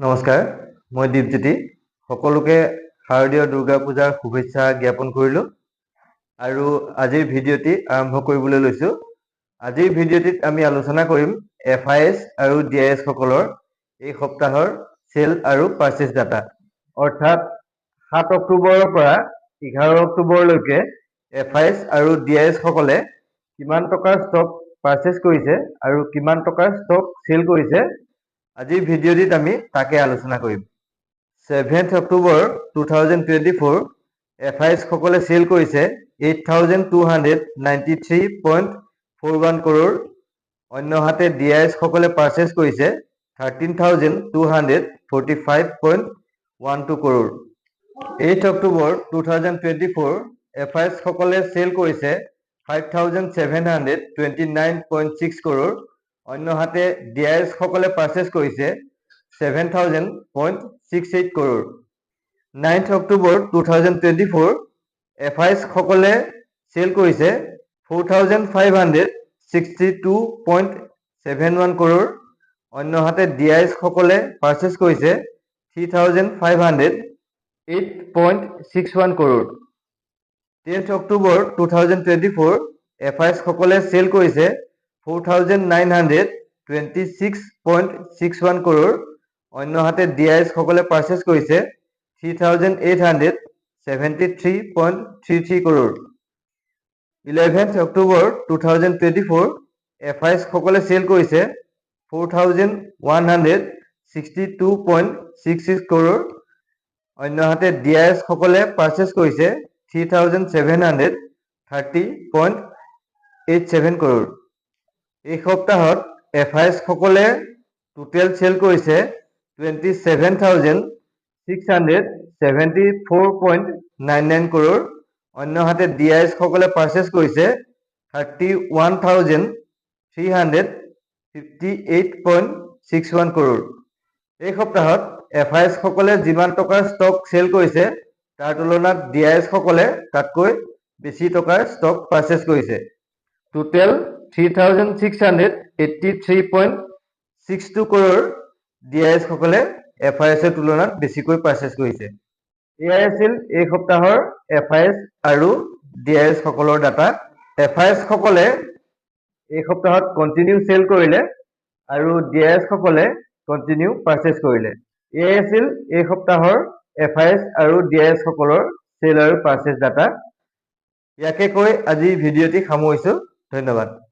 নমস্কাৰ, মই দীপজ্যোতি। সকলোকে শাৰদীয় দুৰ্গা পূজাৰ শুভেচ্ছা জ্ঞাপন কৰিলোঁ আৰু আজিৰ ভিডিঅ'টি আৰম্ভ কৰিবলৈ লৈছোঁ। আজিৰ ভিডিঅ'টিত আমি আলোচনা কৰিম FIS আৰু DIS সকলৰ এই সপ্তাহৰ চেল আৰু পাৰ্চেজ ডাটা, অৰ্থাৎ 7 অক্টোবৰৰ পৰা 11 অক্টোবৰলৈকে FIS আৰু DIS সকলে কিমান টকাৰ ষ্টক পাৰ্চেজ কৰিছে আৰু কিমান টকাৰ ষ্টক চেল কৰিছে, আজিৰ ভিডিঅ'টিত আমি তাকে আলোচনা কৰিম। 7 অক্টোবৰ 2024 FIS সকলে চেল কৰিছে 8,293.41 কৰোৰ, অন্যহাতে DIS সকলে পাৰ্চেজ কৰিছে 13,245.12 কৰোৰ। 8 অক্টোবৰ 2024 FIS সকলে চেল কৰিছে 5,729.6 কৰোৰ, অন্যহাতে DIS সকলে পাৰ্চেজ কৰিছে 7,000.68 কৰোৰ। 9 অক্টোবৰ 2024 FIS সকলে চেল কৰিছে 4,562.71 কৰোৰ, অন্যহাতে DIS সকলে পাৰ্চেজ কৰিছে 3,508.61 কৰোৰ। 10 অক্টোবৰ 2024 FIS সকলে চেল কৰিছে 4,926.61 কৰোৰ, অন্যহাতে DIS সকলে পাৰ্চেজ কৰিছে 3,873.33 কৰোৰ। 11 অক্টোবৰ 2024 FIS সকলে চেল কৰিছে 4,162.66 কৰোৰ, অন্যহাতে DIS সকলে পাৰ্চেজ কৰিছে 3,730.87 কৰোৰ। এই সপ্তাহত FIS সকলে টোটেল চেল কৰিছে 27,674.99 কৰোৰ, অন্যহাতে DIS সকলে পাৰ্চেজ কৰিছে 31,358.61 কৰোৰ। এই সপ্তাহত FIS সকলে যিমান টকাৰ ষ্টক চেল কৰিছে তাৰ তুলনাত DIS সকলে তাতকৈ বেছি টকাৰ ষ্টক পাৰ্চেজ কৰিছে। টোটেল 3,683.62 কৰোৰ DIS সকলে FIS ৰ তুলনাত বেছিকৈ পাৰ্চেজ কৰিছে। এয়াই আছিল এই সপ্তাহৰ FIS আৰু DIS সকলৰ ডাটা। FIS সকলে এই সপ্তাহত কণ্টিনিউ চেল কৰিলে আৰু DIS সকলে কণ্টিনিউ পাৰ্চেজ কৰিলে। এয়াই আছিল এই সপ্তাহৰ FIS আৰু DIS সকলৰ চেল আৰু পাৰ্চেজ ডাটা। ইয়াকে কৈ আজি ভিডিঅ'টি সামৰিছোঁ। ধন্যবাদ।